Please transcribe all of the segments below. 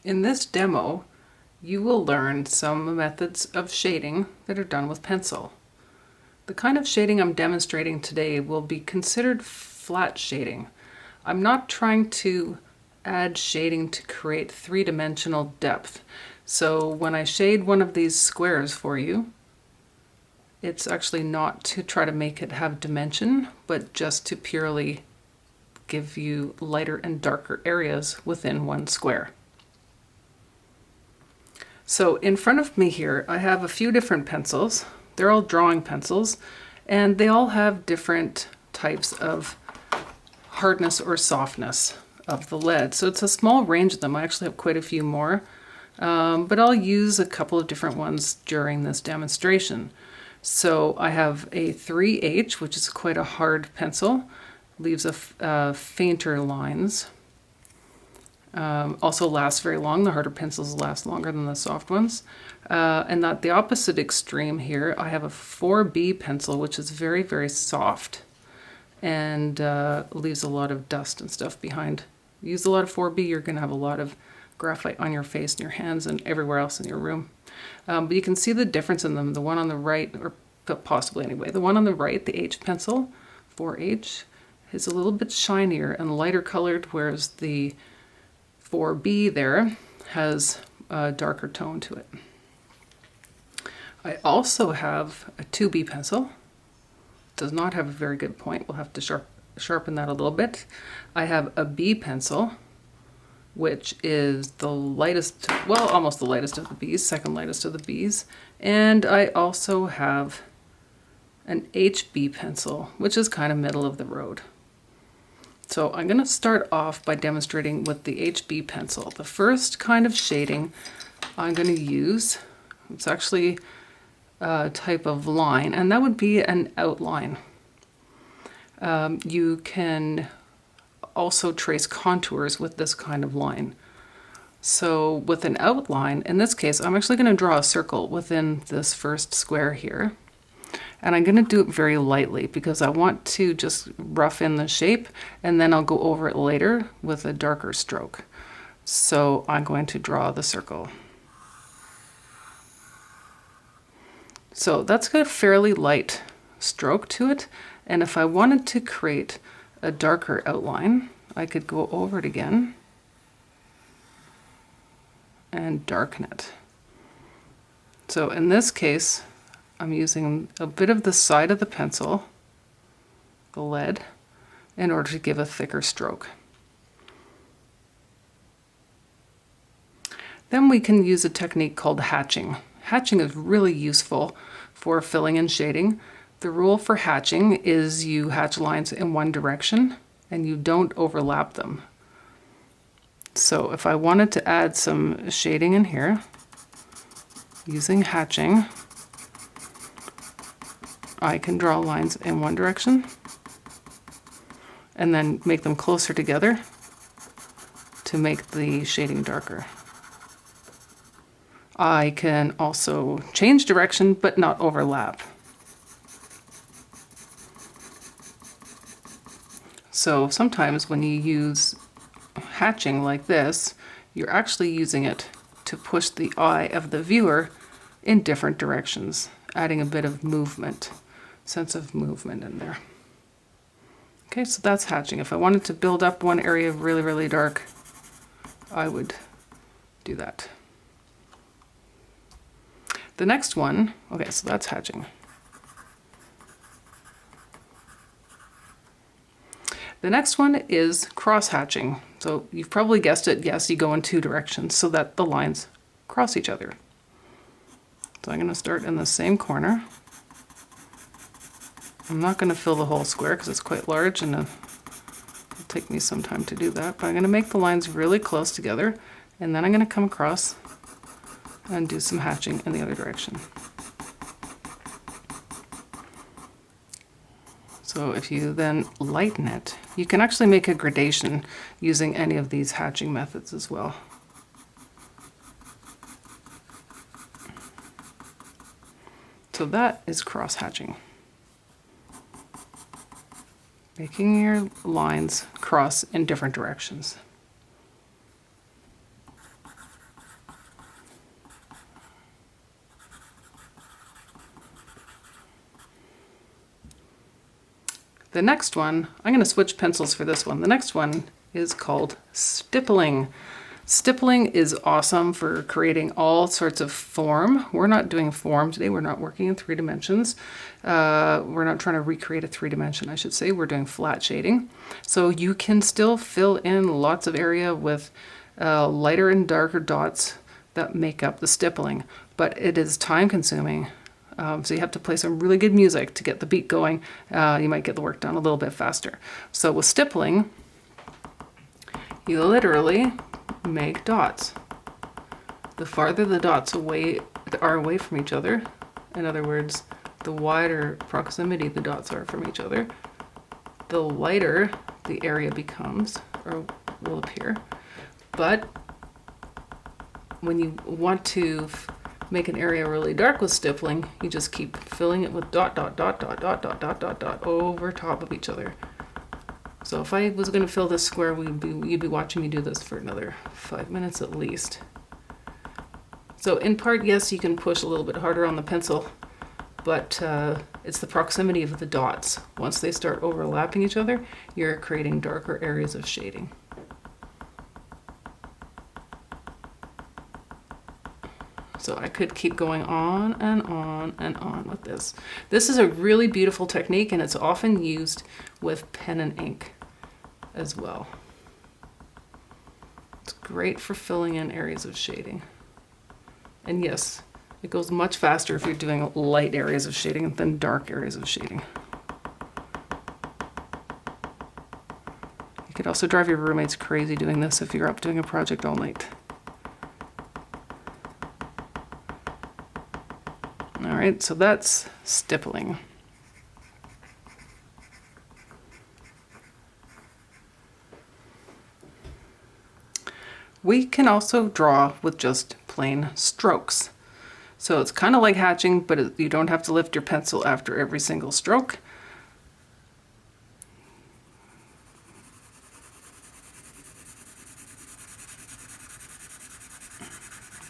In this demo, you will learn some methods of shading that are done with pencil. The kind of shading I'm demonstrating today will be considered flat shading. I'm not trying to add shading to create three-dimensional depth. So when I shade one of these squares for you, it's actually not to try to make it have dimension, but just to purely give you lighter and darker areas within one square. So in front of me here, I have a few different pencils. They're all drawing pencils, and they all have different types of hardness or softness of the lead. So it's a small range of them. I actually have quite a few more, but I'll use a couple of different ones during this demonstration. So I have a 3H, which is quite a hard pencil, leaves a fainter lines. Also lasts very long. The harder pencils last longer than the soft ones. And at the opposite extreme here, I have a 4B pencil, which is very, very soft and leaves a lot of dust and stuff behind. Use a lot of 4B, you're going to have a lot of graphite on your face and your hands and everywhere else in your room. But you can see the difference in them. The one on the right, or possibly anyway, the one on the right, the H pencil, 4H, is a little bit shinier and lighter colored, whereas the 4B there has a darker tone to it. I also have a 2B pencil. Does not have a very good point. We'll have to sharpen that a little bit. I have a B pencil, which is the lightest, well, almost the lightest of the Bs, second lightest of the Bs. And I also have an HB pencil, which is kind of middle of the road. So I'm going to start off by demonstrating with the HB pencil. The first kind of shading I'm going to use, it's actually a type of line, and that would be an outline. You can also trace contours with this kind of line. So with an outline, in this case, I'm actually going to draw a circle within this first square here. And I'm going to do it very lightly because I want to just rough in the shape, and then I'll go over it later with a darker stroke. So I'm going to draw the circle. So that's got a fairly light stroke to it, and if I wanted to create a darker outline, I could go over it again and darken it. So in this case, I'm using a bit of the side of the pencil, the lead, in order to give a thicker stroke. Then we can use a technique called hatching. Hatching is really useful for filling and shading. The rule for hatching is you hatch lines in one direction and you don't overlap them. So if I wanted to add some shading in here, using hatching, I can draw lines in one direction and then make them closer together to make the shading darker. I can also change direction but not overlap. So sometimes when you use hatching like this, you're actually using it to push the eye of the viewer in different directions, adding a bit of movement. Sense of movement in there. Okay, so that's hatching. If I wanted to build up one area really, really dark, I would do that. The next one, okay, so that's hatching. The next one is cross hatching. So you've probably guessed it, yes, you go in two directions so that the lines cross each other. So I'm going to start in the same corner. I'm not going to fill the whole square because it's quite large and it'll take me some time to do that, but I'm going to make the lines really close together, and then I'm going to come across and do some hatching in the other direction. So if you then lighten it, you can actually make a gradation using any of these hatching methods as well. So that is cross hatching. Making your lines cross in different directions. The next one, I'm going to switch pencils for this one. The next one is called stippling. Stippling is awesome for creating all sorts of form. We're not doing form today. We're not working in 3 dimensions. We're not trying to recreate a 3 dimension, I should say. We're doing flat shading. So you can still fill in lots of area with lighter and darker dots that make up the stippling, but it is time consuming. So you have to play some really good music to get the beat going. You might get the work done a little bit faster. So with stippling, you literally make dots. The farther the dots are away from each other, in other words, the wider proximity the dots are from each other, the lighter the area becomes or will appear. But when you want to make an area really dark with stippling, you just keep filling it with dot, dot, dot, dot, dot, dot, dot, dot, dot over top of each other. So if I was going to fill this square, you'd be watching me do this for another 5 minutes at least. So in part, yes, you can push a little bit harder on the pencil, but it's the proximity of the dots. Once they start overlapping each other, you're creating darker areas of shading. So I could keep going on and on and on with this. This is a really beautiful technique, and it's often used with pen and ink as well. It's great for filling in areas of shading. And yes, it goes much faster if you're doing light areas of shading than dark areas of shading. You could also drive your roommates crazy doing this if you're up doing a project all night. All right, so that's stippling. We can also draw with just plain strokes. So it's kind of like hatching, but you don't have to lift your pencil after every single stroke.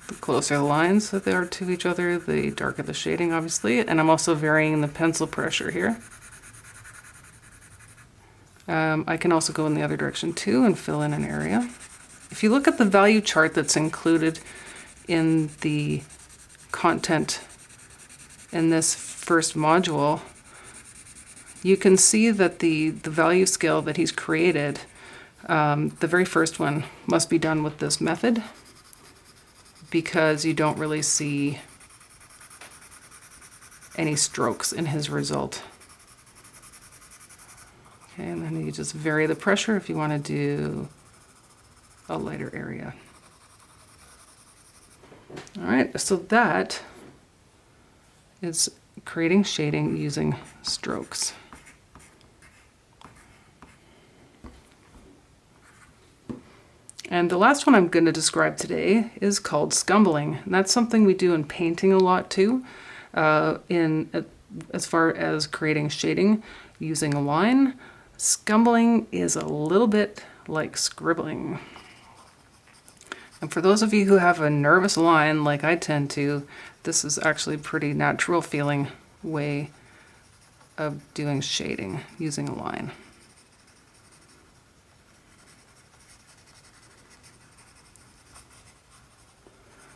The closer the lines that they are to each other, the darker the shading, obviously. And I'm also varying the pencil pressure here. I can also go in the other direction too and fill in an area. If you look at the value chart that's included in the content in this first module, you can see that the value scale that he's created, the very first one must be done with this method because you don't really see any strokes in his result. Okay, and then you just vary the pressure if you want to do a lighter area. All right, so that is creating shading using strokes. And the last one I'm going to describe today is called scumbling. And that's something we do in painting a lot too, as far as creating shading using a line. Scumbling is a little bit like scribbling. And for those of you who have a nervous line like I tend to, this is actually a pretty natural feeling way of doing shading using a line.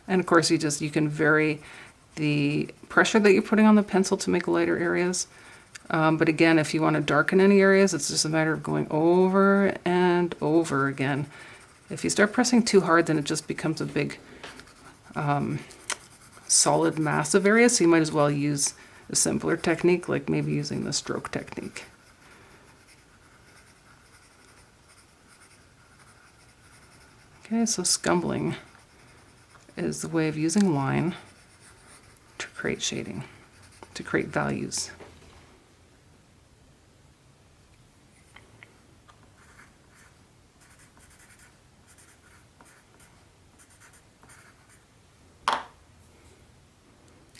And of course you can vary the pressure that you're putting on the pencil to make lighter areas. But again, if you want to darken any areas, it's just a matter of going over and over again. If you start pressing too hard, then it just becomes a big solid massive area, so you might as well use a simpler technique, like maybe using the stroke technique. Okay, so scumbling is the way of using line to create shading, to create values.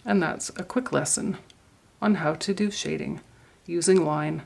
And that's a quick lesson on how to do shading using line